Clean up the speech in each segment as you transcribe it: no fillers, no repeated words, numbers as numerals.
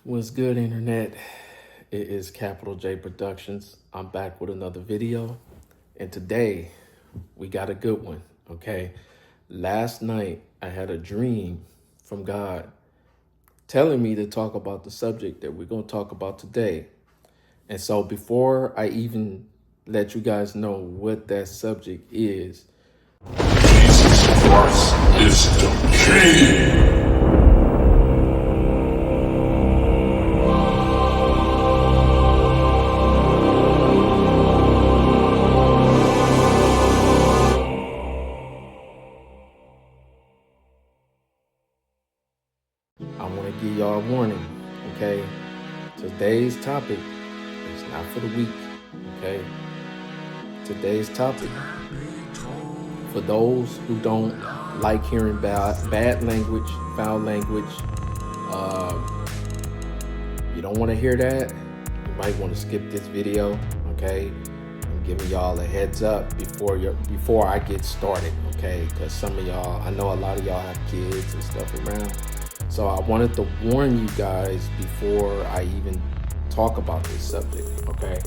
What's good, internet? It is Capital J Productions. I'm back with another video, and today we got a good one. Okay, last night I had a dream from God telling me to talk about the subject that we're going to talk about today. And so before I even let you guys know what that subject is, Jesus Christ is the King. I want to give y'all a warning. Okay, today's topic is not for the weak. Okay, today's topic, for those who don't like hearing bad language, foul language, you don't want to hear that, you might want to skip this video. Okay, I'm giving y'all a heads up before I get started. Okay, because some of y'all, I know a lot of y'all have kids and stuff around, so I wanted to warn you guys before I even talk about this subject. Okay,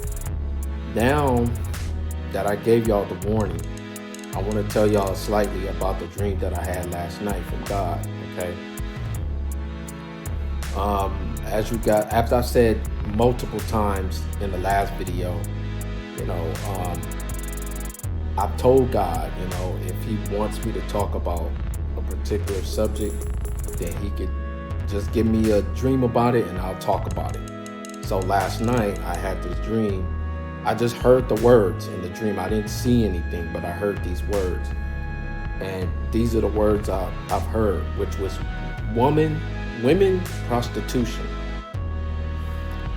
now that I gave y'all the warning, I want to tell y'all slightly about the dream that I had last night from God. Okay. After I said multiple times in the last video, I've told God, if He wants me to talk about a particular subject, then He could just give me a dream about it and I'll talk about it. So last night I had this dream. I just heard the words in the dream. I didn't see anything, but I heard these words. And these are the words I've heard, which was women prostitution.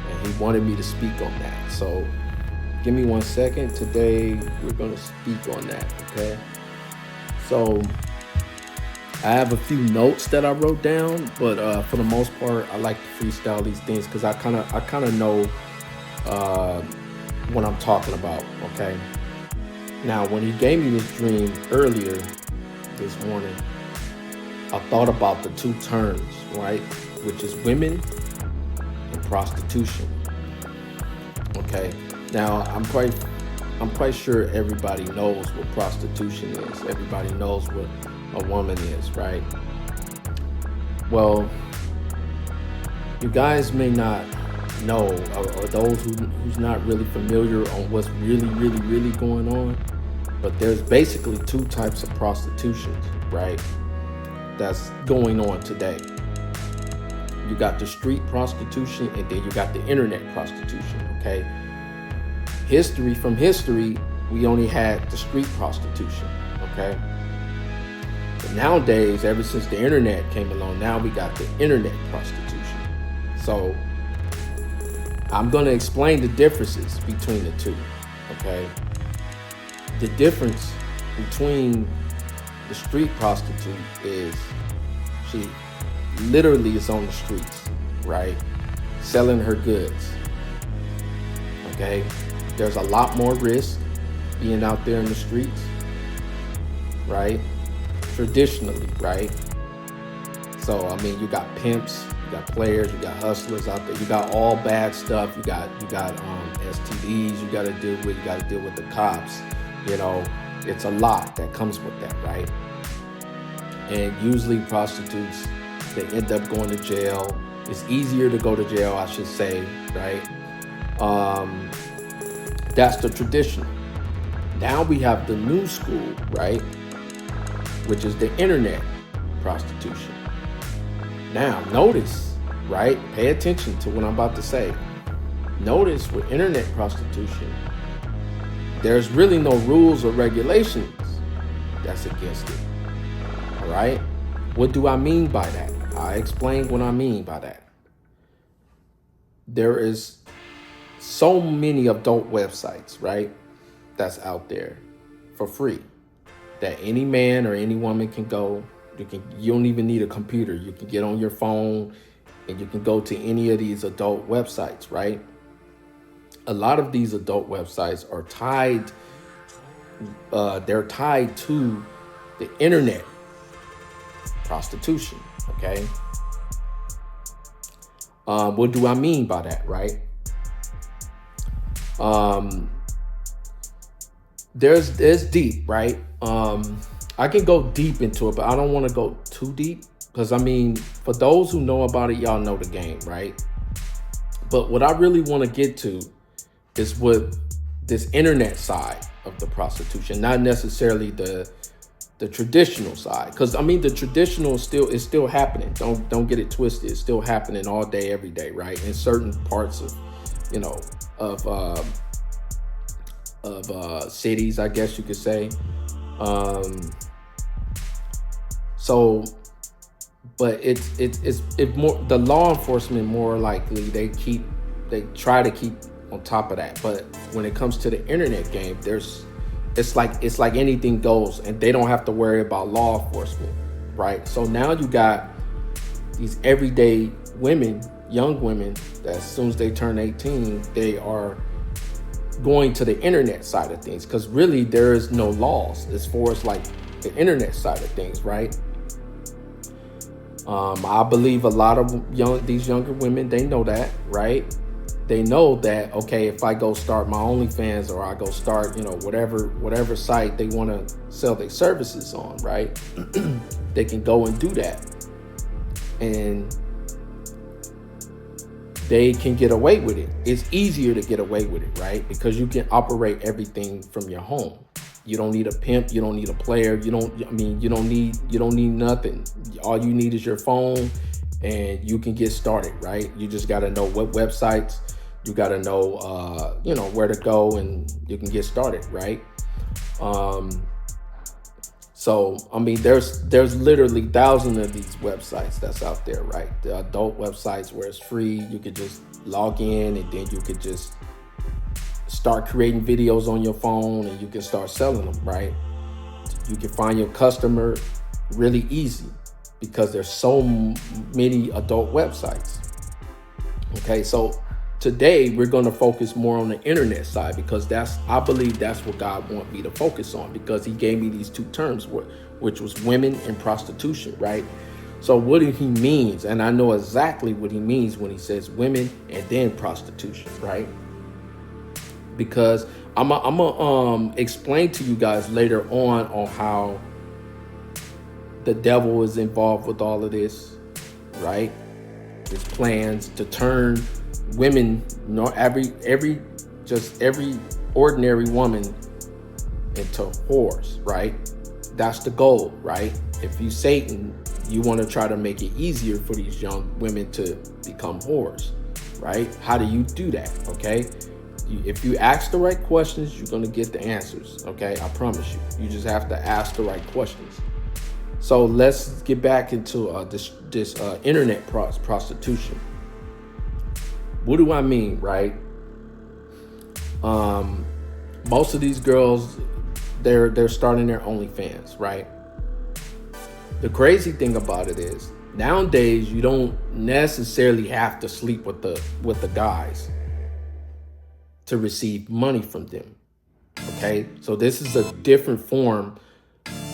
And He wanted me to speak on that. So give me 1 second. Today we're going to speak on that, okay? So I have a few notes that I wrote down, but for the most part, I like to freestyle these things because I kind of know what I'm talking about. Okay, now when He gave me this dream earlier this morning, I thought about the two terms, right, which is women and prostitution. Okay, now I'm quite sure everybody knows what prostitution is. Everybody knows what a woman is, right? Well, you guys may not know, or those who's not really familiar on what's really going on, but there's basically two types of prostitutions, right, that's going on today. You got the street prostitution, and then you got the internet prostitution. Okay, from history, we only had the street prostitution. Okay, but nowadays, ever since the internet came along, now we got the internet prostitution. So I'm going to explain the differences between the two. Okay, the difference between the street prostitute is she literally is on the streets, right, selling her goods. Okay, there's a lot more risk being out there in the streets, right, traditionally, right? So I mean, you got pimps, you got players, you got hustlers out there, you got all bad stuff, you got STDs you got to deal with, you got to deal with the cops. It's a lot that comes with that, right? And usually prostitutes, they end up going to jail. It's easier to go to jail, I should say, right? That's the traditional. Now we have the new school, right, which is the internet prostitution. Now notice, right, pay attention to what I'm about to say. Notice with internet prostitution, there's really no rules or regulations that's against it. All right, what do I mean by that? I explain what I mean by that. There is so many adult websites, right, that's out there for free that any man or any woman can go. You don't even need a computer. You can get on your phone and you can go to any of these adult websites, right? A lot of these adult websites are tied. They're tied to the internet prostitution. Okay, What do I mean by that, right? There's deep, right? I can go deep into it, but I don't want to go too deep, because I mean, for those who know about it, y'all know the game, right? But what I really want to get to is what this internet side of the prostitution, not necessarily the traditional side, because I mean the traditional is still happening. Don't get it twisted. It's still happening all day, every day, right? In certain parts of, you know, of cities, I guess you could say. So, but it's more, the law enforcement more likely they try to keep on top of that. But when it comes to the internet game, it's like anything goes, and they don't have to worry about law enforcement, right? So now you got these everyday women, young women, that as soon as they turn 18, they are going to the internet side of things, because really there is no laws as far as like the internet side of things, right? I believe a lot of these younger women, they know that, right? They know that, okay, if I go start my OnlyFans, or I go start, you know, whatever site they want to sell their services on, right? They can go and do that, and they can get away with it. It's easier to get away with it, right? Because you can operate everything from your home. You don't need a pimp. You don't need a player. You don't need nothing. All you need is your phone, and you can get started, right? You just got to know what websites. You got to know, where to go, and you can get started, right? So, I mean, there's literally thousands of these websites that's out there, right? The adult websites where it's free. You could just log in, and then you could just start creating videos on your phone, and you can start selling them, right? You can find your customer really easy because there's so many adult websites. Okay, so today we're going to focus more on the internet side, because I believe that's what God wants me to focus on, because he gave me these two terms, which was women and prostitution, right? So what he means, and I know exactly what he means when he says women and then prostitution, right? Because I'm gonna explain to you guys later on how the devil is involved with all of this, right? His plans to turn women, every ordinary woman into whores, right? That's the goal, right? If you Satan, you want to try to make it easier for these young women to become whores, right? How do you do that? Okay, if you ask the right questions, you're going to get the answers. Okay, I promise you. You just have to ask the right questions. So let's get back into this internet prostitution. What do I mean, right? Most of these girls, they're starting their OnlyFans, right? The crazy thing about it is, nowadays you don't necessarily have to sleep with the guys to receive money from them. Okay, so this is a different form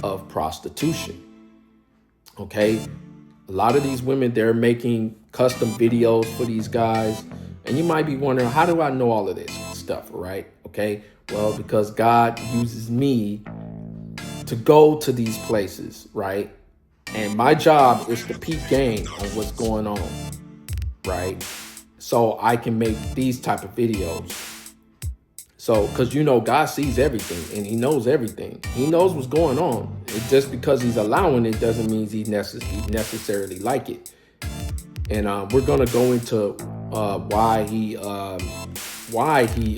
of prostitution. Okay, a lot of these women, they're making custom videos for these guys, and you might be wondering, how do I know all of this stuff, right? Okay, well, because God uses me to go to these places, right? And my job is to peep game on what's going on, right? So I can make these type of videos. So, because God sees everything, and he knows everything. He knows what's going on. Just because he's allowing it doesn't mean he necessarily like it. And we're gonna go into why he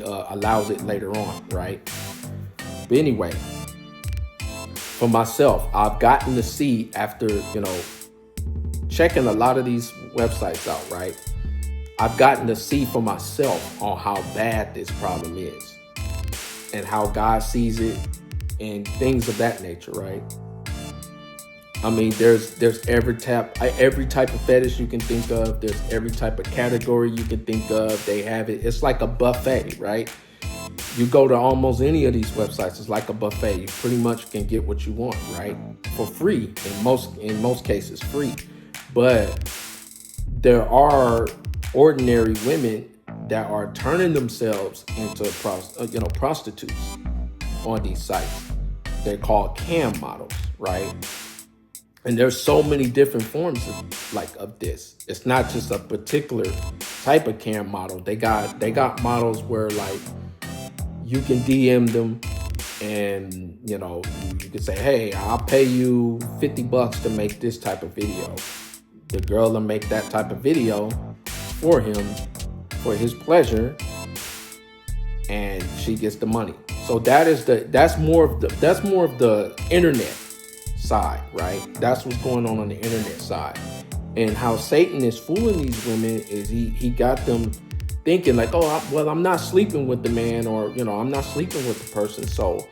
allows it later on, right? But anyway, for myself, I've gotten to see, after checking a lot of these websites out, right? I've gotten to see for myself on how bad this problem is, and how God sees it, and things of that nature, right? I mean, there's every type of fetish you can think of. There's every type of category you can think of. They have it. It's like a buffet, right? You go to almost any of these websites, it's like a buffet. You pretty much can get what you want, right? For free, in most cases free. But there are ordinary women that are turning themselves into prostitutes on these sites. They're called cam models, right? And there's so many different forms of this. It's not just a particular type of cam model. They got models where like you can DM them and you can say, hey, I'll pay you $50 to make this type of video. The girl will make that type of video for him for his pleasure, and she gets the money. So that's more of the internet side, right? That's what's going on the internet side. And how Satan is fooling these women is he got them thinking like, oh, I'm not sleeping with the man, or I'm not sleeping with the person, so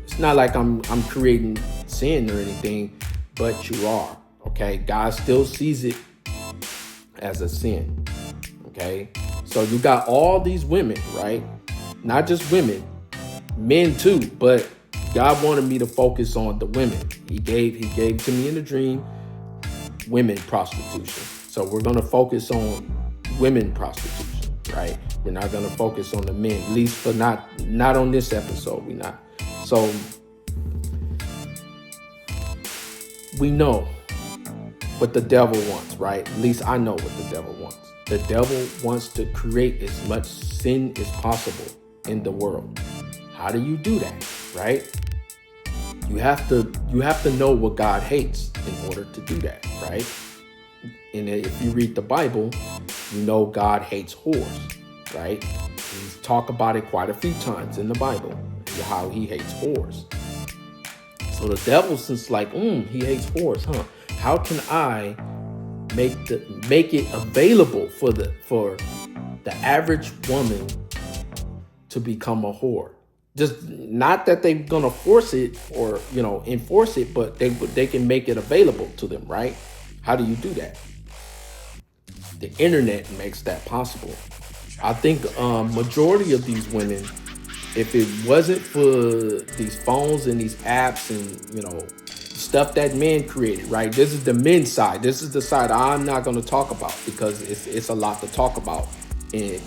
it's not like I'm creating sin or anything, but you are. Okay, God still sees it as a sin. Okay, so you got all these women, right? Not just women, men too, but God wanted me to focus on the women. He gave to me in a dream women prostitution. So we're gonna focus on women prostitution, right? We're not gonna focus on the men, at least for not on this episode. We're not. So we know what the devil wants, right? At least I know what the devil wants. The devil wants to create as much sin as possible in the world. How do you do that, right? You have to know what God hates in order to do that, right? And if you read the Bible, you know God hates whores, right? He's talked about it quite a few times in the Bible, how he hates whores. So the devil's just like, he hates whores, huh? How can I make it available for the average woman to become a whore? Just not that they're gonna force it or enforce it, but they can make it available to them, right? How do you do that? The internet makes that possible. I think majority of these women, if it wasn't for these phones and these apps and stuff that men created, right? This is the men's side. This is the side I'm not going to talk about because it's a lot to talk about. And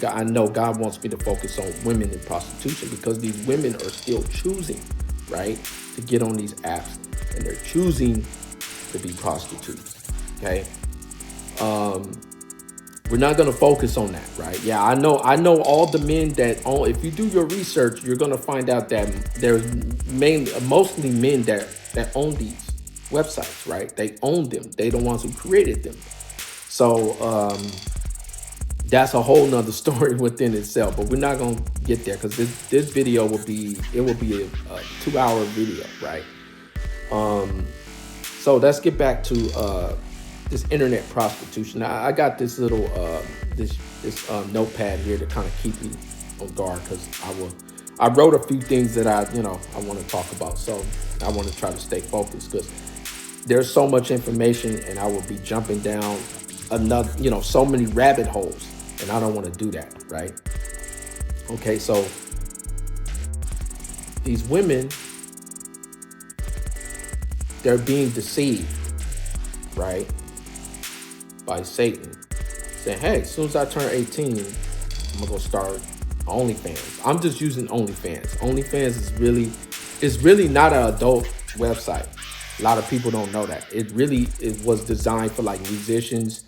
I know God wants me to focus on women in prostitution because these women are still choosing, right, to get on these apps, and they're choosing to be prostitutes. Okay. We're not going to focus on that, right? Yeah, I know all the men if you do your research, you're going to find out that there's mostly men that own these websites, right? They own them. They the ones who created them. So that's a whole nother story within itself, but we're not going to get there because this video will be a 2-hour video, right? So let's get back to this internet prostitution. I got this little this notepad here to kind of keep me on guard because I wrote a few things that I want to talk about. So I want to try to stay focused because there's so much information and I will be jumping down so many rabbit holes, and I don't want to do that, right? Okay, so these women, they're being deceived, right, by Satan, saying, hey, as soon as I turn 18, I'm gonna go start OnlyFans. I'm just using OnlyFans. OnlyFans is really not an adult website. A lot of people don't know that. It was designed for like musicians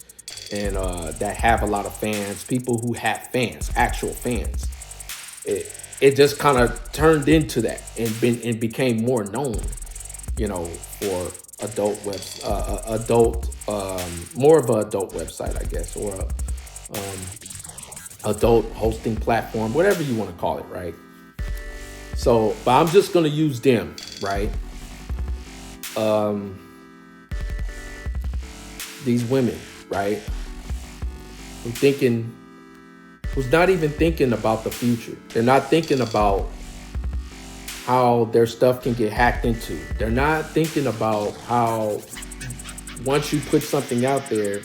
and that have a lot of fans, people who have fans, actual fans. It just kind of turned into that and became more known, for adult more of an adult website, I guess, or adult hosting platform, whatever you want to call it, right? So, but I'm just going to use them, right? These women, right? Who's not even thinking about the future. They're not thinking about how their stuff can get hacked into. They're not thinking about how once you put something out there,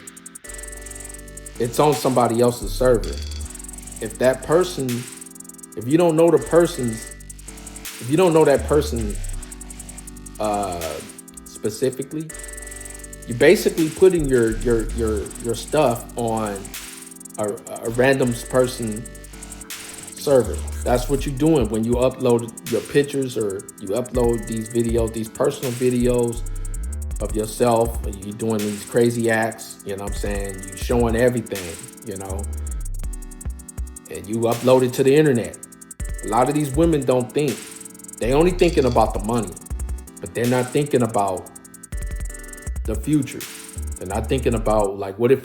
it's on somebody else's server. If you don't know that person specifically, You're basically putting your stuff on a random person server. That's what you're doing when you upload your pictures or you upload these videos, these personal videos of yourself. You're doing these crazy acts, you know what I'm saying? You showing everything, you know, and you upload it to the internet. A lot of these women don't think. They only thinking about the money, but they're not thinking about the future. They're not thinking about like, what if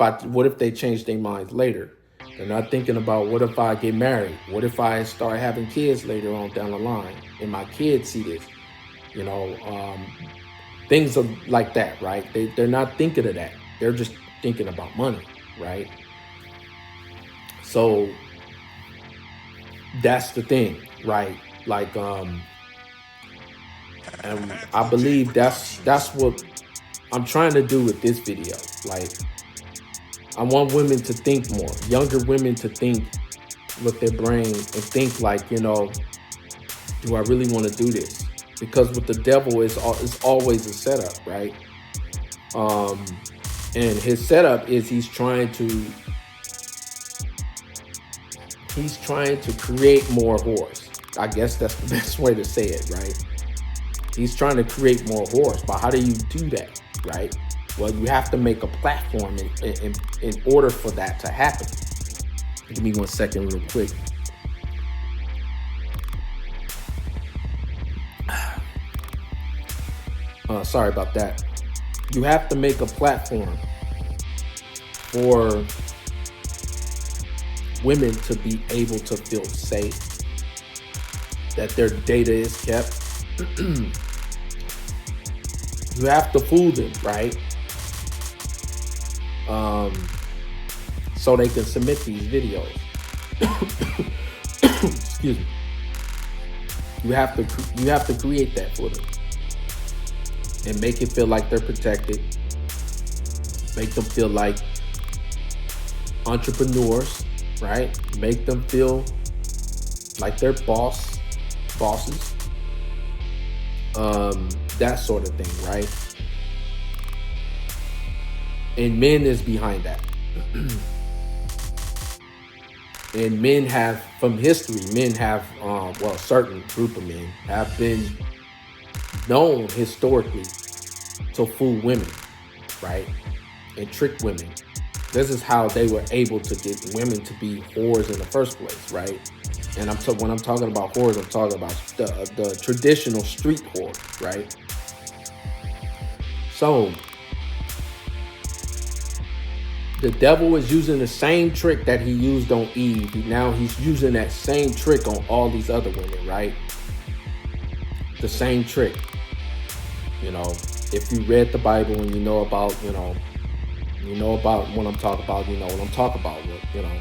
they change their minds later? They're not thinking about what if I get married? What if I start having kids later on down the line and my kids see this? You know, things like that, right? They're not thinking of that. They're just thinking about money, right? So that's the thing, right? Like, and I believe that's what I'm trying to do with this video. Like, I want women to think more, younger women to think with their brain and think like, you know, do I really want to do this? Because with the devil is always a setup, right? And his setup is he's trying to create more whores. I guess that's the best way to say it, right? He's trying to create more whores. But how do you do that, right? Well, you have to make a platform in order for that to happen. Give me 1 second real quick. Sorry about that. You have to make a platform for women to be able to feel safe, that their data is kept. You have to fool them, right? So they can submit these videos. Excuse me. You have to create that for them and make it feel like they're protected. Make them feel like entrepreneurs, right? Make them feel like they're bosses. That sort of thing, right? And men is behind that. And men have, from history, a certain group of men have been known historically to fool women, right? And trick women. This is how they were able to get women to be whores in the first place, right? And when I'm talking about whores, I'm talking about the traditional street whore, right? So the devil is using the same trick that he used on Eve. Now he's using that same trick on all these other women, right? The same trick. You know, if you read the Bible and you know about what I'm talking about, you know what I'm talking about, you know,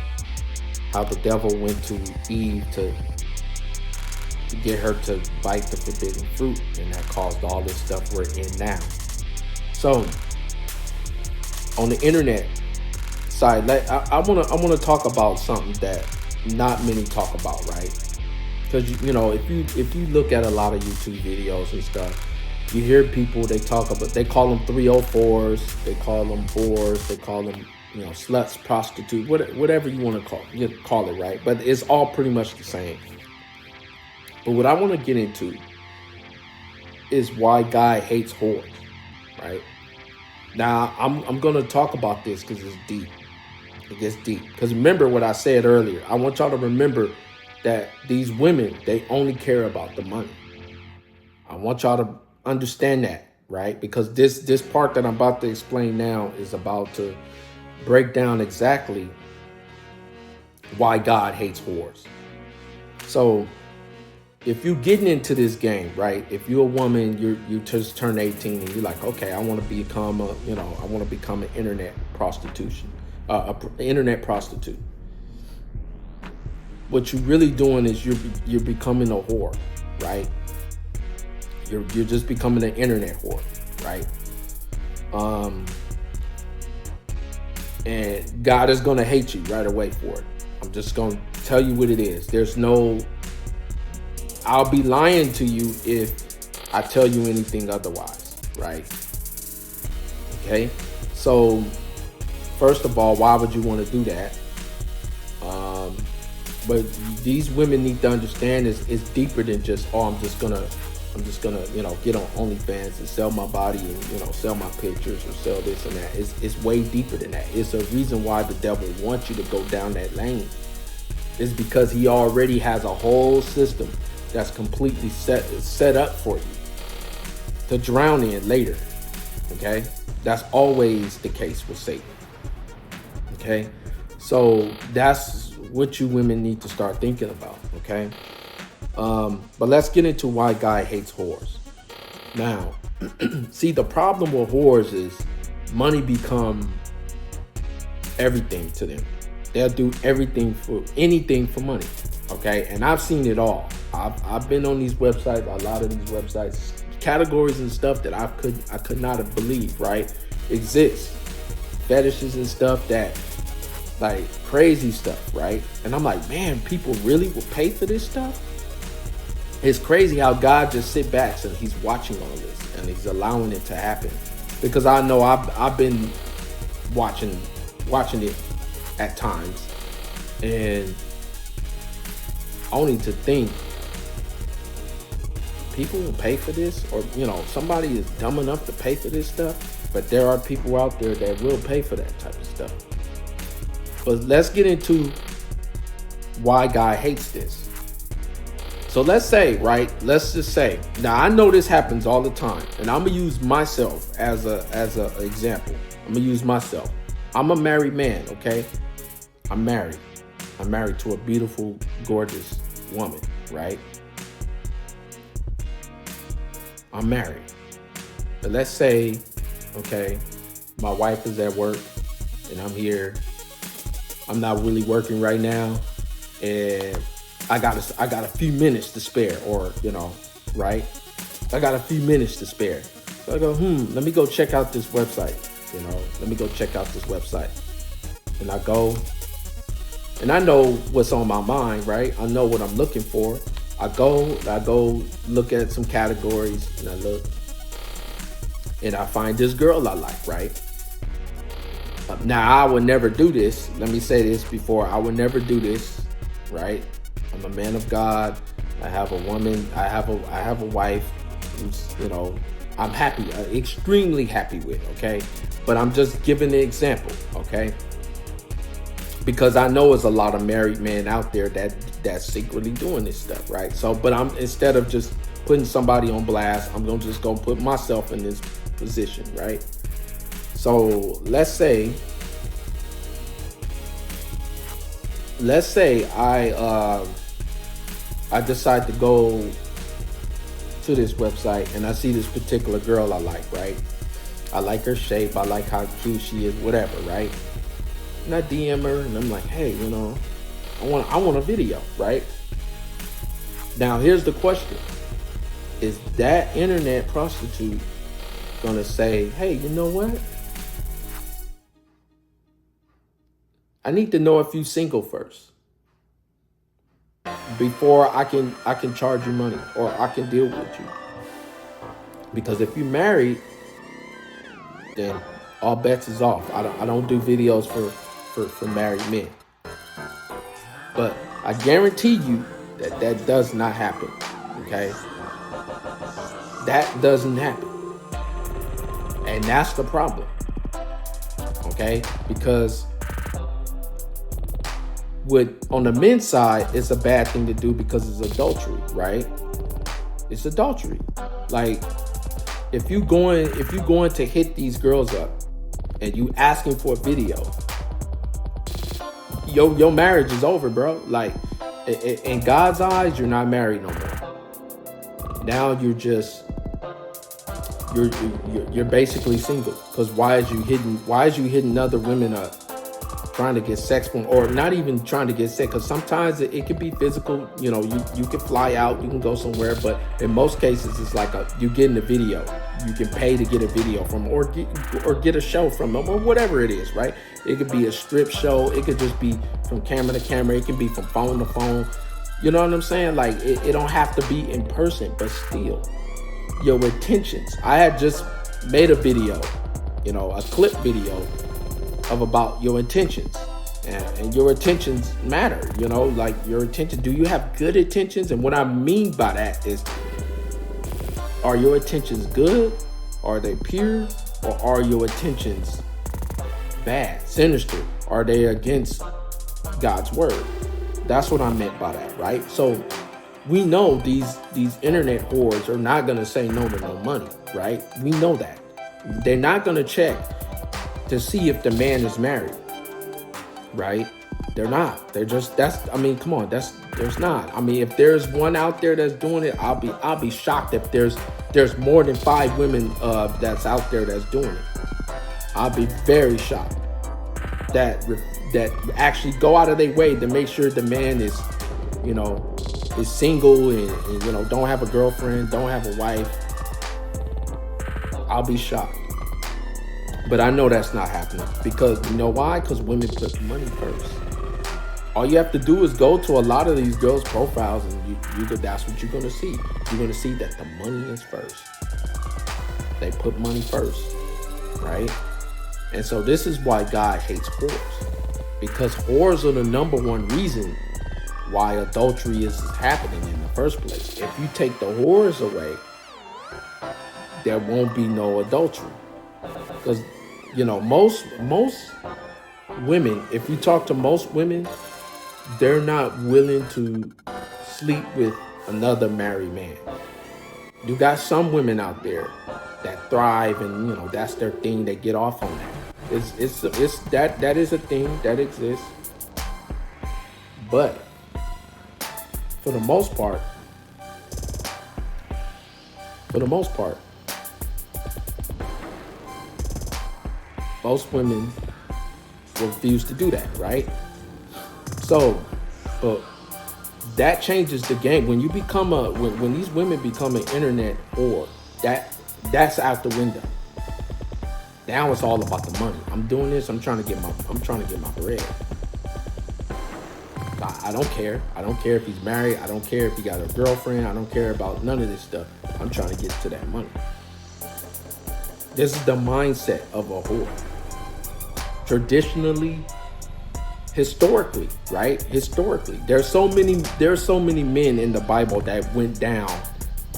how the devil went to Eve to get her to bite the forbidden fruit, and that caused all this stuff we're in now. So on the internet side, I want to talk about something that not many talk about, right? Because you know, if you look at a lot of YouTube videos and stuff, you hear people, they call them 304s, they call them whores, they call them, you know, sluts, prostitutes, whatever you want to call it, right? But it's all pretty much the same. But what I want to get into is why God hates whores, right? Now, I'm going to talk about this because it's deep. It gets deep. Because remember what I said earlier. I want y'all to remember that these women, they only care about the money. I want y'all to understand that, right? Because this part that I'm about to explain now is about to break down exactly why God hates whores. So if you're getting into this game, right? If you're a woman, you just turned 18 and you're like, okay, I want to become an internet prostitute. What you're really doing is you're becoming a whore, right? You're just becoming an internet whore, right? And God is going to hate you right away for it. I'm just going to tell you what it is. I'll be lying to you if I tell you anything otherwise, right? Okay, so first of all, why would you want to do that? But these women need to understand it's deeper than just, oh, I'm just gonna get on OnlyFans and sell my body and sell my pictures or sell this and that. It's way deeper than that. It's a reason why the devil wants you to go down that lane. It's because he already has a whole system that's completely set up for you to drown in later. Okay, that's always the case with Satan. Okay, so that's what you women need to start thinking about. Okay, but let's get into why God hates whores. Now, see, the problem with whores is money become everything to them. They'll do anything for money. Okay, and I've seen it all. I've been on these websites, a lot of these websites, categories and stuff that I could not have believed, right, exists. Fetishes and stuff that, like, crazy stuff, right? And I'm like, man, people really will pay for this stuff? It's crazy how God just sit back and he's watching all this and he's allowing it to happen. Because I know I've been watching it at times, and only to think people will pay for this, or somebody is dumb enough to pay for this stuff. But there are people out there that will pay for that type of stuff. But let's get into why God hates this. So let's just say, now I know this happens all the time, and I'm gonna use myself as a example. I'm gonna use myself. I'm a married man, okay? I'm married to a beautiful, gorgeous woman, right? I'm married. But let's say, okay, my wife is at work and I'm here. I'm not really working right now, and I got a few minutes to spare, or right? I got a few minutes to spare. So I go, let me go check out this website. Let me go check out this website. And I go, and I know what's on my mind, right? I know what I'm looking for. I go look at some categories, and I look, and I find this girl I like, right? Now, I would never do this. Let me say this before. I would never do this, right? I'm a man of God. I have a woman. I have a wife who's, I'm happy, extremely happy with, okay? But I'm just giving an example, okay? Because I know there's a lot of married men out there that's secretly doing this stuff, right? So, but instead of just putting somebody on blast, I'm gonna just go put myself in this position, right? So let's say I decide to go to this website and I see this particular girl I like, right? I like her shape, I like how cute she is, whatever, right? And I DM her and I'm like, hey, I want a video, right? Now here's the question. Is that internet prostitute gonna say, hey, you know what? I need to know if you're single first before I can charge you money or I can deal with you. Because if you're married, then all bets is off. I don't do videos for married men. But I guarantee you that does not happen. Okay? That doesn't happen. And that's the problem. Okay? Because on the men's side, it's a bad thing to do because it's adultery, right? It's adultery. Like, if you going to hit these girls up and you asking for a video, your marriage is over, bro. Like, in God's eyes, you're not married no more. Now you're basically single. Because why is you hitting other women up, trying to get sex from, or not even trying to get sex? Because sometimes it can be physical. You can fly out, you can go somewhere, but in most cases it's like you getting a video. You can pay to get a video from them, or get a show from them, or whatever it is, right? It could be a strip show. It could just be from camera to camera. It can be from phone to phone. You know what I'm saying? Like, it don't have to be in person, but still, your intentions. I had just made a video a clip video of about your intentions. And your intentions matter, like your intention. Do you have good intentions? And what I mean by that is, are your intentions good? Are they pure? Or are your intentions bad, sinister? Are they against God's word? That's what I meant by that, right? So we know these internet whores are not going to say no to no money, right? We know that. They're not going to check to see if the man is married, right? They're not. They're just, come on, there's not. I mean, if there's one out there that's doing it, I'll be shocked if there's more than 5 women that's out there that's doing it. I'll be very shocked that actually go out of their way to make sure the man is, is single and don't have a girlfriend, don't have a wife. I'll be shocked. But I know that's not happening, because you know why? Because women put money first. All you have to do is go to a lot of these girls' profiles, and that's what you're going to see. You're going to see that the money is first. They put money first, right? And so this is why God hates whores, because whores are the number one reason why adultery is happening in the first place. If you take the whores away, there won't be no adultery. Because, most women, if you talk to most women, they're not willing to sleep with another married man. You got some women out there that thrive, and that's their thing. They get off on that. It's that is a thing that exists. But for the most part, most women refuse to do that, right? So, but that changes the game. When you become when these women become an internet whore, that's out the window. Now it's all about the money. I'm doing this. I'm trying to get my bread. I don't care. I don't care if he's married. I don't care if he got a girlfriend. I don't care about none of this stuff. I'm trying to get to that money. This is the mindset of a whore. Traditionally, historically, right? Historically, there's so many men in the Bible that went down,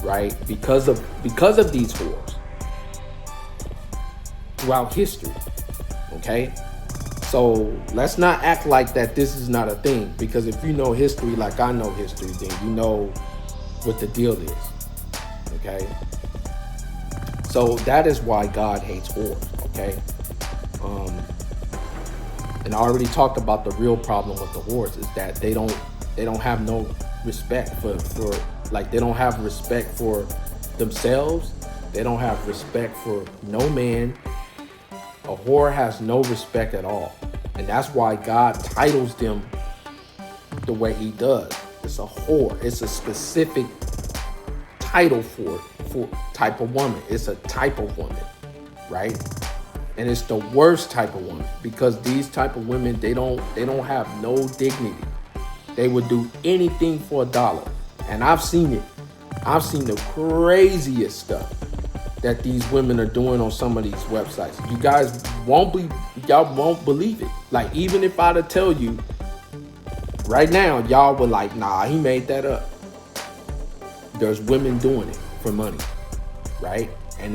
right? Because of these whores throughout history. Okay? So let's not act like that this is not a thing, because if you know history like I know history, then you know what the deal is. Okay? So that is why God hates whores, okay? And I already talked about the real problem with the whores is that they don't have no respect for they don't have respect for themselves. They don't have respect for no man. A whore has no respect at all. And that's why God titles them the way he does. It's a whore. It's a specific title for type of woman. It's a type of woman, right? And it's the worst type of woman, because these type of women, they don't have no dignity. They would do anything for $1. And I've seen it. I've seen the craziest stuff that these women are doing on some of these websites. You guys won't believe it. Like, even if I to tell you right now, y'all would like, nah, he made that up. There's women doing it for money, right? And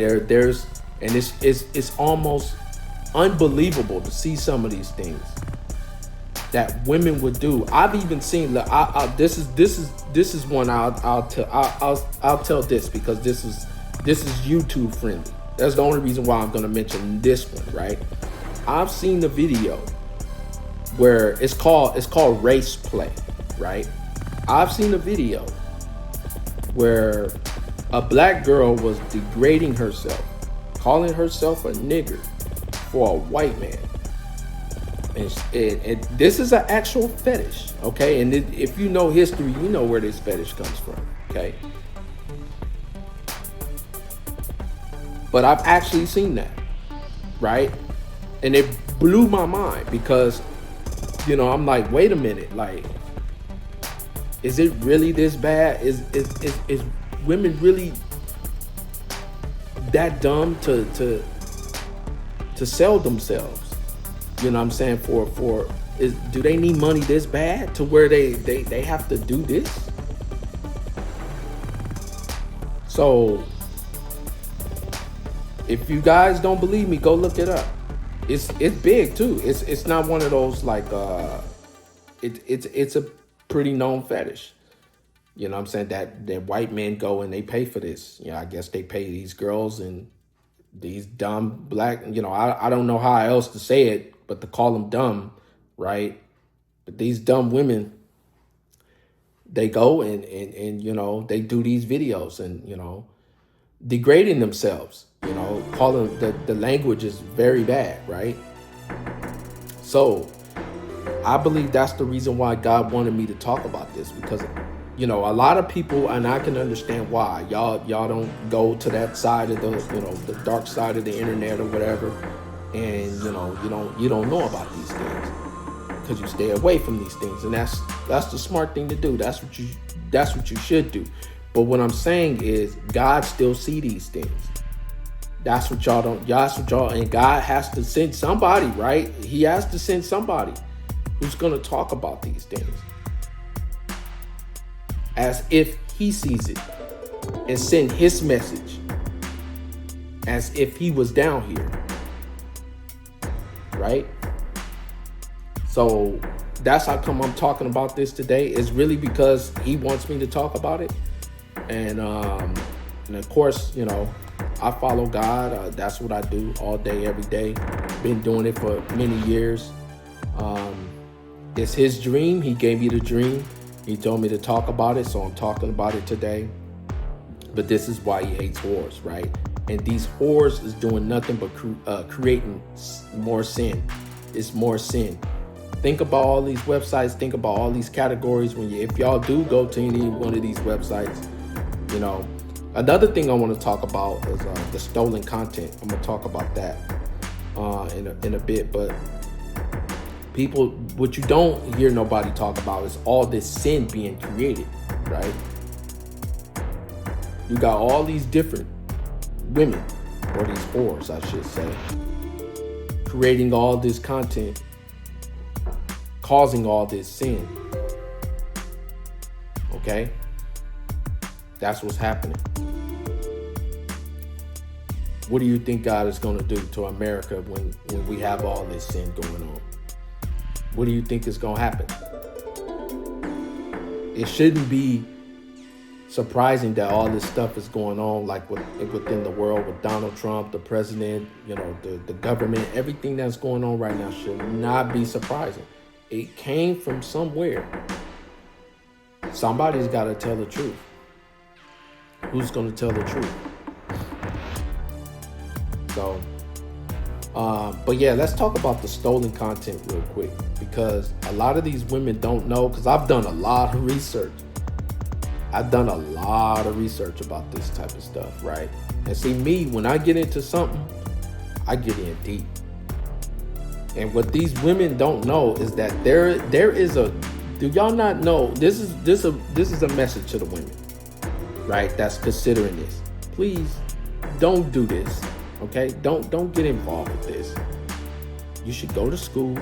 it's almost unbelievable to see some of these things that women would do. I've even seen. This is one I'll tell this, because this is YouTube friendly. That's the only reason why I'm going to mention this one, right? I've seen the video where it's called race play, right? I've seen a video where a black girl was degrading herself, calling herself a nigger for a white man. And this is an actual fetish, okay? And if you know history, you know where this fetish comes from, okay? But I've actually seen that, right? And it blew my mind, because, I'm like, wait a minute, like, is it really this bad? Is women really that dumb to to sell themselves. You know what I'm saying? Do they need money this bad to where they have to do this? So if you guys don't believe me, go look it up. It's big too. It's not one of those like it's a pretty known fetish. You know what I'm saying? That white men go and they pay for this. You know, I guess they pay these girls and these dumb black, you know, I don't know how else to say it, but to call them dumb, right? But these dumb women, they go and you know, they do these videos and, you know, degrading themselves, you know, calling the language is very bad, right? So I believe that's the reason why God wanted me to talk about this, because, you know, a lot of people, and I can understand why y'all don't go to that side of the, you know, the dark side of the internet or whatever, and you know, you don't know about these things because you stay away from these things, and that's the smart thing to do. That's what you should do. But what I'm saying is, God still see these things. That's what y'all don't. That's what y'all, and God has to send somebody, right? He has to send somebody who's gonna talk about these things, as if he sees it, and send his message as if he was down here, right? So that's how come I'm talking about this today. It's really because he wants me to talk about it. And of course, you know, I follow God. That's what I do all day, every day. Been doing it for many years. It's his dream. He gave me the dream. He told me to talk about it, so I'm talking about it today. But this is why he hates whores, right? And these whores is doing nothing but creating more sin. It's more sin. Think about all these websites. Think about all these categories. If y'all do go to any one of these websites, you know. Another thing I want to talk about is the stolen content. I'm gonna talk about that in a bit, but people, what you don't hear nobody talk about is all this sin being created, right? You got all these different women, or these whores, I should say, creating all this content, causing all this sin. Okay? That's what's happening. What do you think God is going to do to America when we have all this sin going on? What do you think is going to happen? It shouldn't be surprising that all this stuff is going on, like within the world with Donald Trump, the president, you know, the government, everything that's going on right now should not be surprising. It came from somewhere. Somebody's got to tell the truth. Who's going to tell the truth? So, but yeah, let's talk about the stolen content real quick, because a lot of these women don't know, because I've done a lot of research. I've done a lot of research about this type of stuff, right? And see, me, when I get into something, I get in deep. And what these women don't know is that there is a, do y'all not know, this is a message to the women, right, that's considering this. Please don't do this, okay? Don't get involved with this. You should go to school,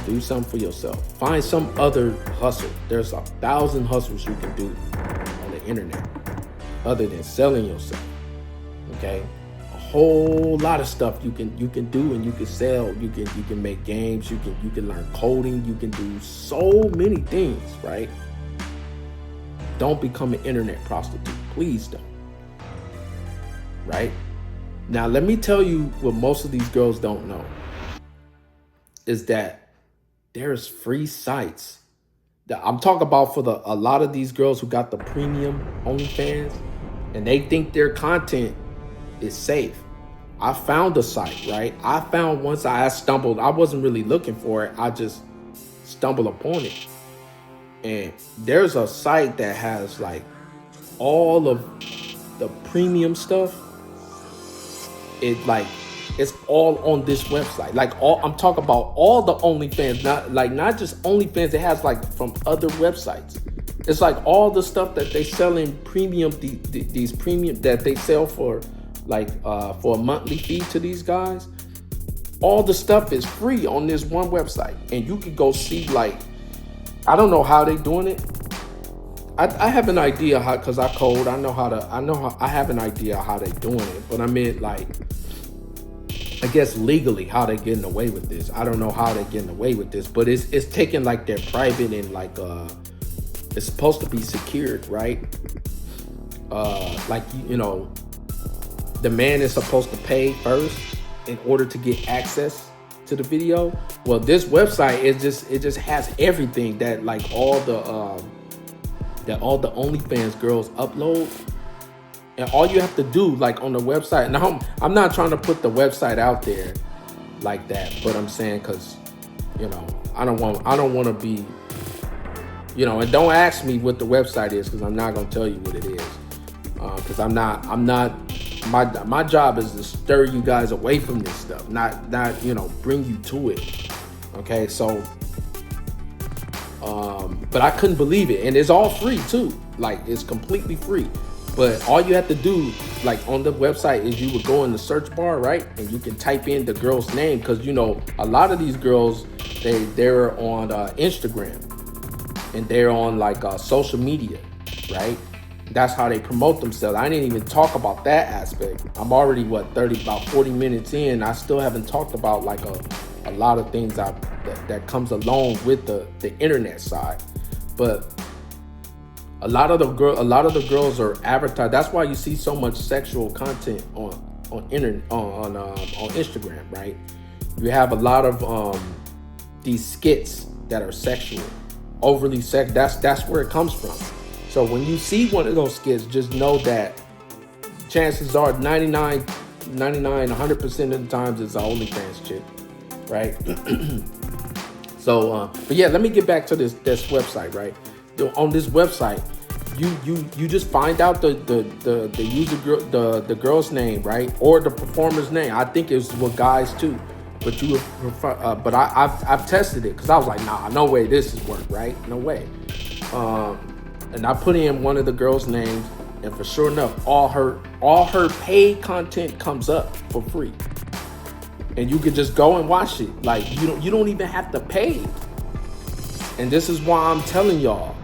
do something for yourself. Find some other hustle. There's 1,000 hustles you can do on the internet other than selling yourself, okay? A whole lot of stuff you can do and you can sell. You can make games. You can learn coding. You can do so many things, right? Don't become an internet prostitute. Please don't. Right? Now, let me tell you what most of these girls don't know is that there's free sites that I'm talking about for a lot of these girls who got the premium OnlyFans, and they think their content is safe. I found a site, right? I found once I stumbled, I wasn't really looking for it. I just stumbled upon it. And there's a site that has like all of the premium stuff. It's all on this website. I'm talking about all the OnlyFans, not just OnlyFans. It has like from other websites. It's like all the stuff that they sell in premium, these premium that they sell for for a monthly fee to these guys. All the stuff is free on this one website, and you can go see, like, I don't know how they doing it. I have an idea how, cause I code. I have an idea how they doing it, but I mean, like, I guess legally how they getting away with this. I don't know how they getting away with this, but it's taking like their private and like it's supposed to be secured, right? Like, you know, the man is supposed to pay first in order to get access to the video. Well, this website it just has everything that like all the OnlyFans girls upload, and all you have to do, like, on the website. Now, I'm not trying to put the website out there like that, but I'm saying, because, you know, I don't want to be, you know, and don't ask me what the website is, because I'm not gonna tell you what it is, because I'm not. My job is to stir you guys away from this stuff, not you know, bring you to it. Okay, so. But I couldn't believe it, and it's all free too. Like, it's completely free. But all you have to do, like, on the website, is you would go in the search bar, right, and you can type in the girl's name, because, you know, a lot of these girls, they're on Instagram, and they're on like social media, right? That's how they promote themselves. I didn't even talk about that aspect. I'm already about 40 minutes in. I still haven't talked about like a lot of things that comes along with the internet side. But a lot of the girls are advertised. That's why you see so much sexual content on Instagram, right? You have a lot of these skits that are sexual, overly sex. That's where it comes from. So when you see one of those skits, just know that chances are 100% of the times it's an OnlyFans chick, right? So, but yeah, let me get back to this website, right? On this website, you just find out the the girl's name, right, or the performer's name. I think it's with guys too, but but I've tested it, because I was like, nah, no way this is work, right? No way. And I put in one of the girls' names, and for sure enough, all her paid content comes up for free. And you can just go and watch it. Like, you don't even have to pay. And this is why I'm telling y'all.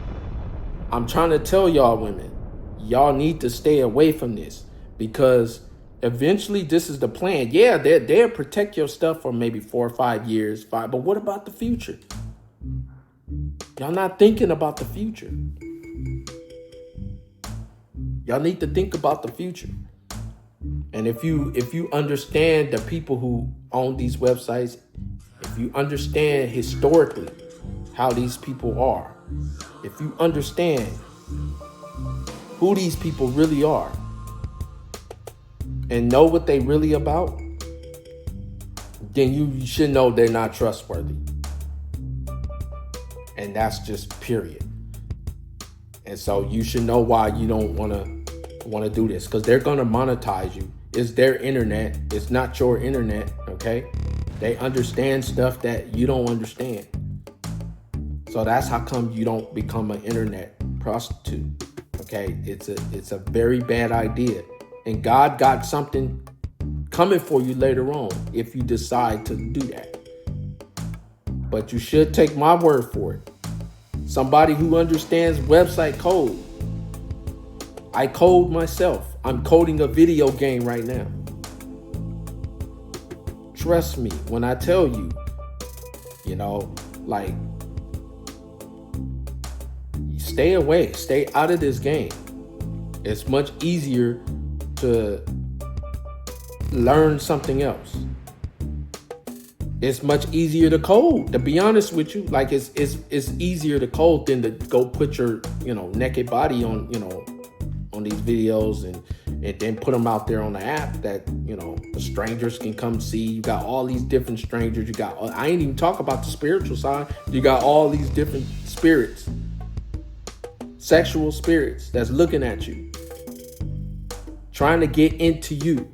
I'm trying to tell y'all women, y'all need to stay away from this, because eventually this is the plan. Yeah, they'll protect your stuff for maybe 4 or 5 years, but what about the future? Y'all not thinking about the future. Y'all need to think about the future. And if you understand the people who own these websites, if you understand historically how these people are, if you understand who these people really are, and know what they really about, then you should know they're not trustworthy. And that's just period. And so you should know why you don't want to do this, because they're going to monetize you. It's their internet. It's not your internet, okay? They understand stuff that you don't understand. So that's how come you don't become an internet prostitute, okay? It's a very bad idea. And God got something coming for you later on if you decide to do that. But you should take my word for it. Somebody who understands website code. I code myself. I'm coding a video game right now. Trust me when I tell you, like, stay away, stay out of this game. It's much easier to learn something else. It's much easier to code, to be honest with you. Like, it's easier to code than to go put your, naked body on, on these videos and then put them out there on the app that, the strangers can come see. You got all these different strangers. I ain't even talk about the spiritual side. You got all these different spirits, sexual spirits that's looking at you, trying to get into you.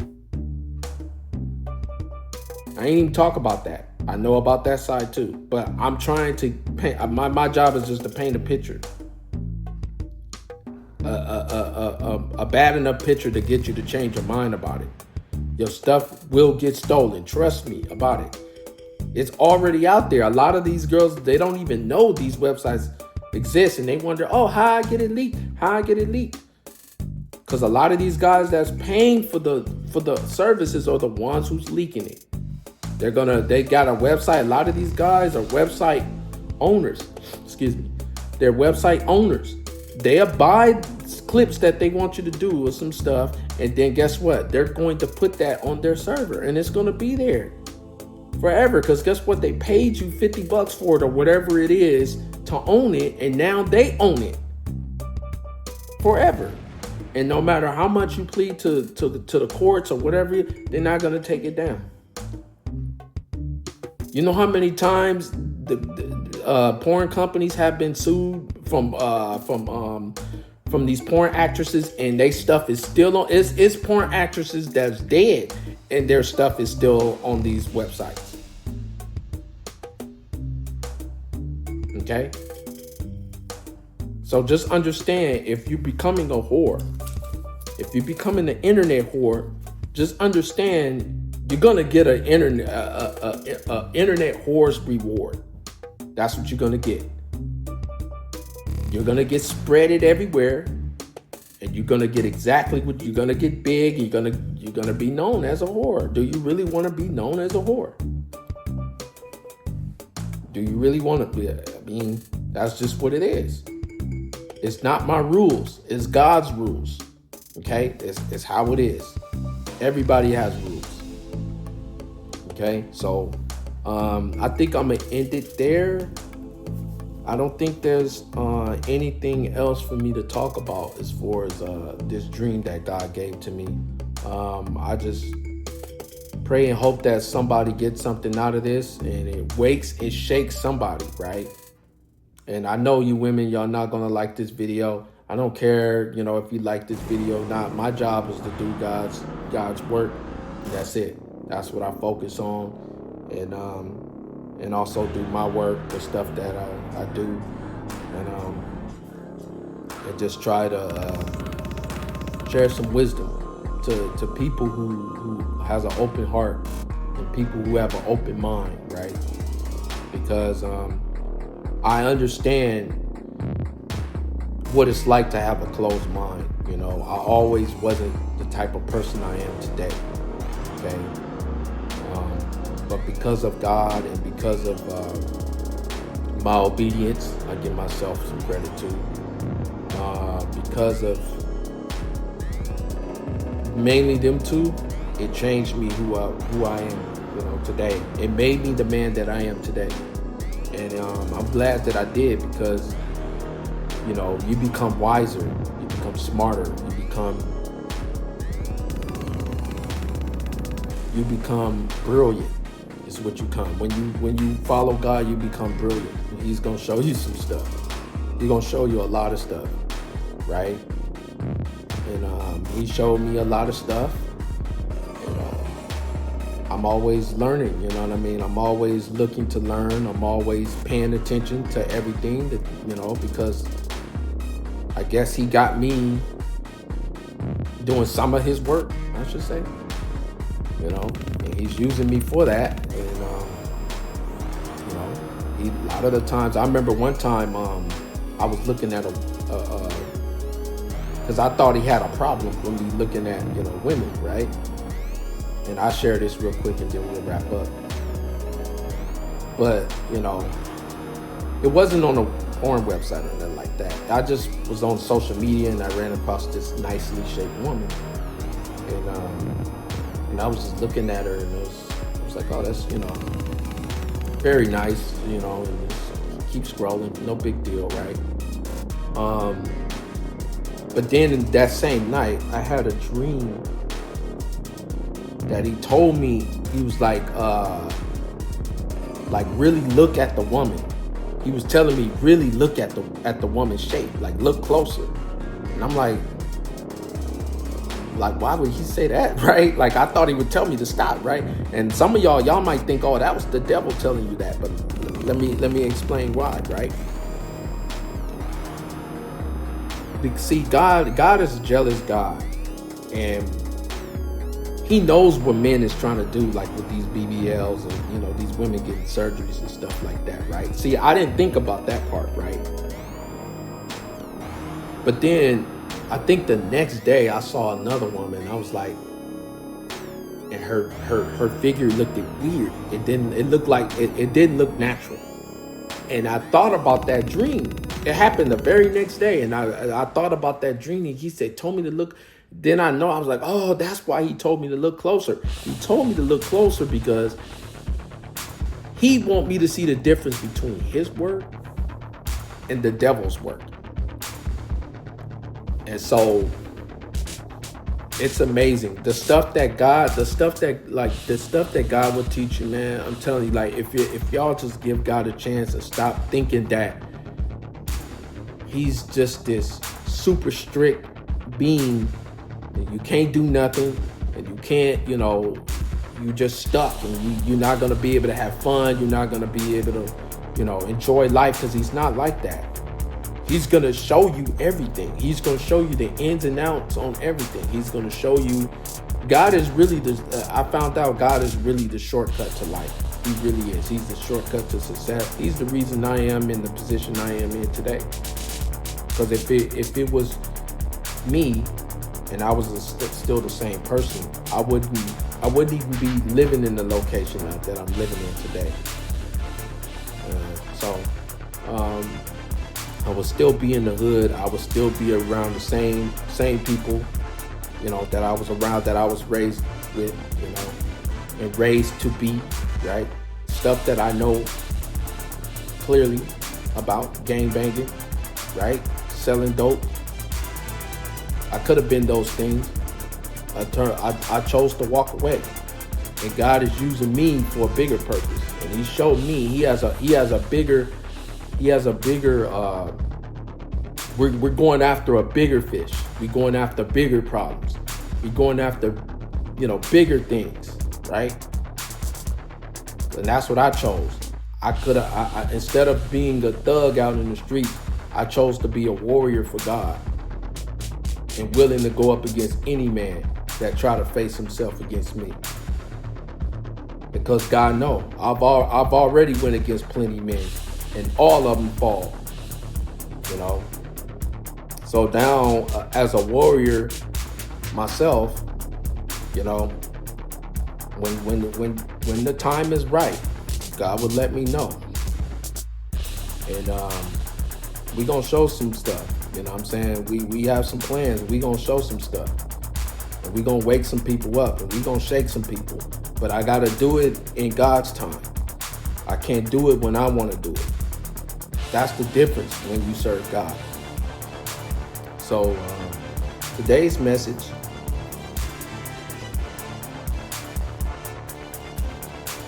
I ain't even talk about that. I know about that side too, but I'm trying to paint. My job is just to paint a picture, a bad enough picture to get you to change your mind about it. Your stuff will get stolen. Trust me about it. It's already out there. A lot of these girls, they don't even know these websites exist, and they wonder, oh, how I get it leaked? How I get it leaked? Because a lot of these guys that's paying for the services are the ones who's leaking it. They got a website. A lot of these guys are website owners. Excuse me. They're website owners. They'll buy clips that they want you to do or some stuff, and then guess what? They're going to put that on their server, and it's going to be there forever. Because guess what? They paid you $50 for it or whatever it is to own it, and now they own it forever. And no matter how much you plead to the courts or whatever, they're not going to take it down. You know how many times the porn companies have been sued from these porn actresses, and their stuff is still on. It's porn actresses that's dead, and their stuff is still on these websites. Okay? So just understand, if you're becoming a whore, if you're becoming an internet whore, just understand you're gonna get an internet whore's reward. That's what you're gonna get. You're gonna get spreaded everywhere, and you're gonna get exactly what you're gonna get big. You're gonna be known as a whore. Do you really want to be known as a whore? Do you really want to be? I mean, that's just what it is. It's not my rules. It's God's rules. Okay? It's how it is. Everybody has rules. Okay? So, I think I'm going to end it there. I don't think there's anything else for me to talk about as far as this dream that God gave to me. I just pray and hope that somebody gets something out of this, and it wakes and shakes somebody, right? And I know you women, y'all not gonna like this video. I don't care, if you like this video or not. My job is to do God's work. That's it. That's what I focus on, and also do my work, the stuff that I do, and just try to share some wisdom to people who has an open heart and people who have an open mind, right? Because I understand what it's like to have a closed mind. I always wasn't the type of person I am today. Okay, but because of God and because of my obedience, I give myself some credit too. Because of mainly them two, it changed me who I am, today. It made me the man that I am today. And I'm glad that I did, because, you become wiser, you become smarter, you become brilliant is what you come. When you follow God, you become brilliant. He's going to show you some stuff. He's going to show you a lot of stuff, right? And he showed me a lot of stuff. I'm always learning, you know what I mean? I'm always looking to learn. I'm always paying attention to everything that, because I guess he got me doing some of his work, I should say, and he's using me for that. And, a lot of the times, I remember one time I was looking at because I thought he had a problem when we looking at, women, right? And I'll share this real quick and then we'll wrap up. But, it wasn't on a porn website or nothing like that. I just was on social media and I ran across this nicely shaped woman. And I was just looking at her, and it was like, oh, that's, very nice, and just keep scrolling, no big deal, right? But then in that same night, I had a dream that he told me, he was like really look at the woman. He was telling me, really look at the woman's shape, like look closer. And I'm like, why would he say that, right? Like, I thought he would tell me to stop, right? And some of y'all might think, oh, that was the devil telling you that, but let me explain why, right? See, God is a jealous God, and he knows what men is trying to do, like with these BBLs and, you know, these women getting surgeries and stuff like that, right? See, I didn't think about that part, right? But then I think the next day I saw another woman. I was like, and her figure looked weird. It looked like it didn't look natural. And I thought about that dream. It happened the very next day, and I thought about that dream. And he told me to look. Then I was like, oh, that's why he told me to look closer. He told me to look closer because he want me to see the difference between his work and the devil's work. And so it's amazing. The stuff that God will teach you, man. I'm telling you, like, if y'all just give God a chance and stop thinking that he's just this super strict being and you can't do nothing and you can't, you know, you just stuck and you're not going to be able to have fun. You're not going to be able to, you know, enjoy life, because he's not like that. He's going to show you everything. He's going to show you the ins and outs on everything. He's going to show you God is really I found out God is really the shortcut to life. He really is. He's the shortcut to success. He's the reason I am in the position I am in today. Because if it was me and I was still the same person, I wouldn't even be living in the location that I'm living in today. I would still be in the hood. I would still be around the same people, you know, that I was around, that I was raised with, you know, and raised to be, right? Stuff that I know clearly about, gangbanging, right? Selling dope. I could have been those things. I chose to walk away, and God is using me for a bigger purpose. And He showed me He has a bigger. We're going after a bigger fish. We're going after bigger problems. We're going after, you know, bigger things, right? And that's what I chose. I instead of being a thug out in the streets, I chose to be a warrior for God and willing to go up against any man that try to face himself against me. Because God knows I've already went against plenty men, and all of them fall, you know. So now, as a warrior myself, you know, when the time is right, God would let me know, and we gonna show some stuff. You know what I'm saying? We have some plans. We gonna show some stuff, and we gonna wake some people up, and we gonna shake some people. But I gotta do it in God's time. I can't do it when I want to do it. That's the difference when you serve God. So today's message,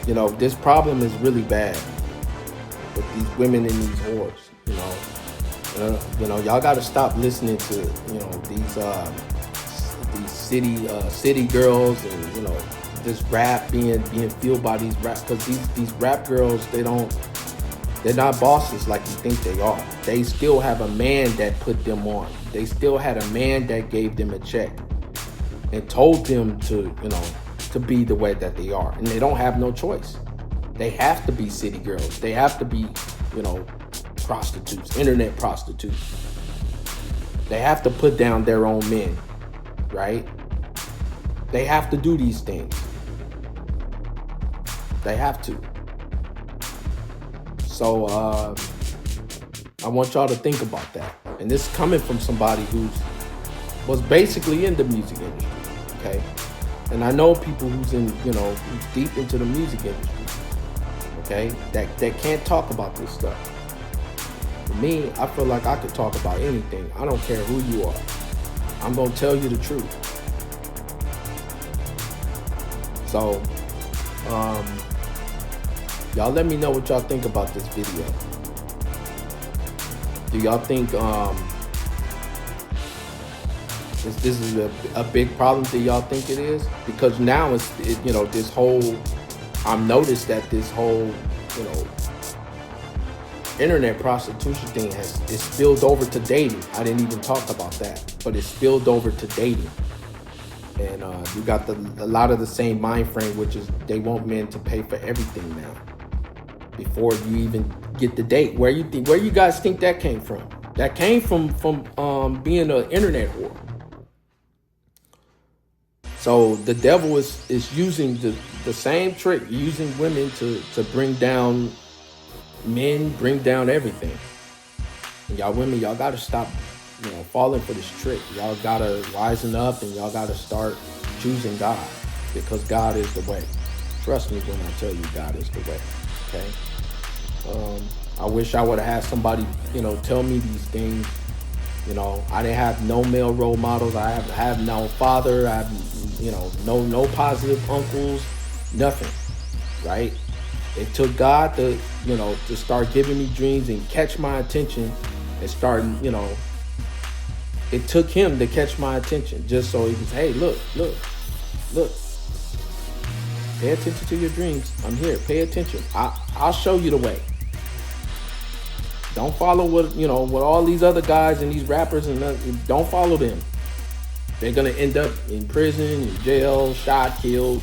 you know, this problem is really bad with these women and these whores. You know, y'all got to stop listening to, you know, these city girls, and, you know, this rap being fueled by these rap, because these rap girls, they're not bosses like you think they are. They still have a man that put them on. They still had a man that gave them a check and told them to, you know, to be the way that they are. And they don't have no choice. They have to be city girls. They have to be, you know, prostitutes, internet prostitutes. They have to put down their own men, right? They have to do these things. They have to. So I want y'all to think about that. And this is coming from somebody who was basically in the music industry, okay? And I know people who's who's deep into the music industry, okay? That can't talk about this stuff. For me, I feel like I could talk about anything. I don't care who you are. I'm gonna tell you the truth. So, y'all let me know what y'all think about this video. Do y'all think this is a big problem? Do y'all think it is? Because now this whole, I've noticed that this whole, you know, internet prostitution thing is spilled over to dating. I didn't even talk about that, but it spilled over to dating. And you got a lot of the same mind frame, which is they want men to pay for everything now before you even get the date. Where you guys think that came from? That came from being an internet whore. So the devil is using the same trick, using women to bring down men, bring down everything. And y'all women, y'all gotta stop, falling for this trick. Y'all gotta wisen up and y'all gotta start choosing God, because God is the way. Trust me when I tell you God is the way. Okay. I wish I would have had somebody, tell me these things. I didn't have no male role models. I have no father. I have, no positive uncles, nothing, right? It took God to start giving me dreams and catch my attention and start, it took him to catch my attention just so he can say, hey, look, pay attention to your dreams. I'm here. Pay attention. I'll show you the way. Don't follow what all these other guys and these rappers and don't follow them. They're gonna end up in prison, in jail, shot, killed,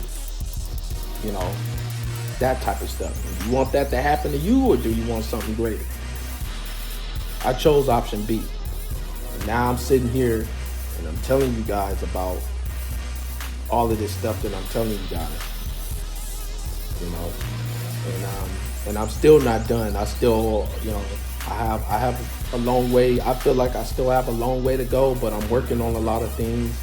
that type of stuff. You want that to happen to you, or do you want something greater? I chose option B. And now I'm sitting here and I'm telling you guys about all of this stuff that I'm telling you guys. And I'm still not done. I still, I have a long way. I feel like I still have a long way to go, but I'm working on a lot of things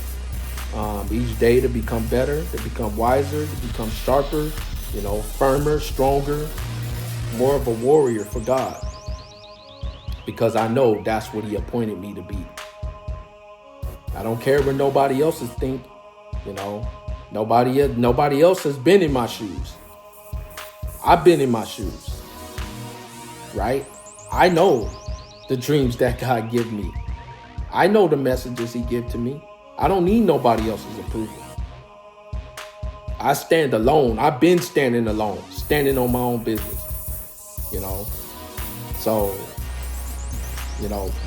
each day to become better, to become wiser, to become sharper, firmer, stronger, more of a warrior for God. Because I know that's what he appointed me to be. I don't care what nobody else think. Nobody else has been in my shoes. I've been in my shoes, right? I know the dreams that God give me. I know the messages he give to me. I don't need nobody else's approval. I stand alone. I've been standing alone, standing on my own business, So,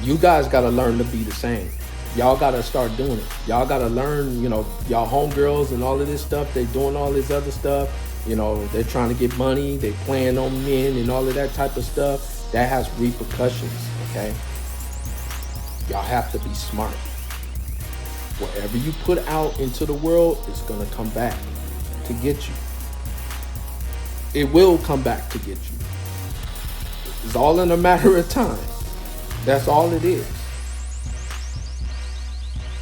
you guys got to learn to be the same. Y'all got to start doing it. Y'all got to learn, y'all homegirls and all of this stuff. They doing all this other stuff. They're trying to get money. They playing on men and all of that type of stuff. That has repercussions, okay? Y'all have to be smart. Whatever you put out into the world is going to come back to get you. It will come back to get you. It's all in a matter of time. That's all it is.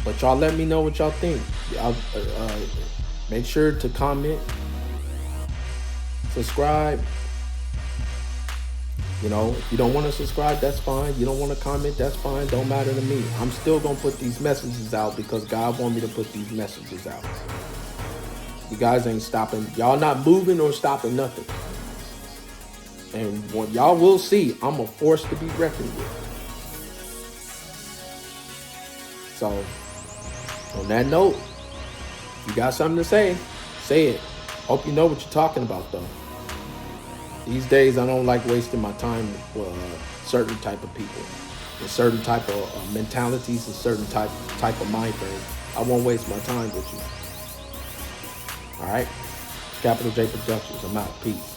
But y'all let me know what y'all think. Y'all make sure to comment, subscribe. If you don't want to subscribe, that's fine. You don't want to comment, that's fine. Don't matter to me. I'm still going to put these messages out because God wants me to put these messages out. You guys ain't stopping. Y'all not moving or stopping nothing. And what y'all will see, I'm a force to be reckoned with. So, on that note, you got something to say it. Hope you know what you're talking about, though. These days, I don't like wasting my time with certain type of people, and certain type of mentalities, and certain type of mind frame. I won't waste my time with you. All right? Capital J Productionz. I'm out. Peace.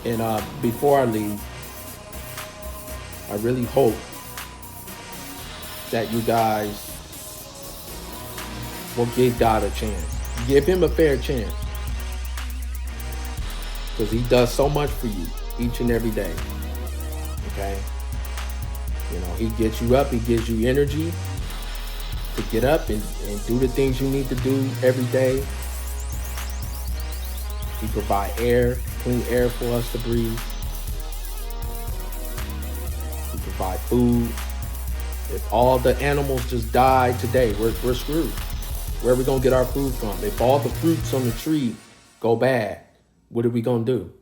And before I leave, I really hope that you guys will give God a chance. Give him a fair chance. Because he does so much for you each and every day. Okay? He gets you up. He gives you energy to get up and do the things you need to do every day. He provides air, clean air for us to breathe. He provides food. If all the animals just died today, we're screwed. Where are we going to get our food from? If all the fruits on the tree go bad, what are we going to do?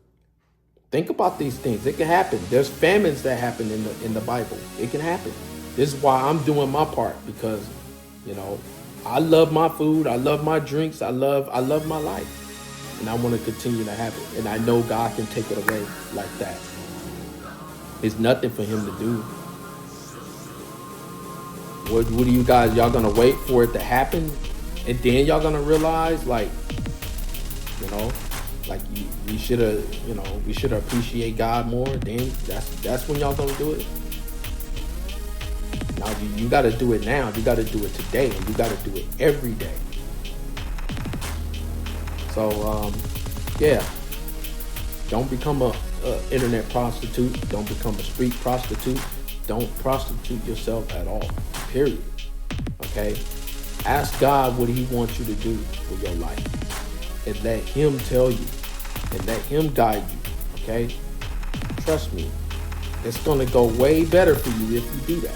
Think about these things. It can happen. There's famines that happen in the Bible. It can happen. This is why I'm doing my part, because, I love my food. I love my drinks. I love my life. And I want to continue to have it. And I know God can take it away like that. It's nothing for him to do. What are you guys? Y'all going to wait for it to happen And then y'all gonna realize, like, you know, like we should have, you know, we should appreciate God more. Then that's when y'all gonna do it. Now you got to do it now. You got to do it today, and you got to do it every day. So yeah, don't become a internet prostitute. Don't become a street prostitute. Don't prostitute yourself at all. Period. Okay. Ask God what He wants you to do with your life, and let Him tell you, and let Him guide you. Okay. Trust me, it's gonna go way better for you if you do that.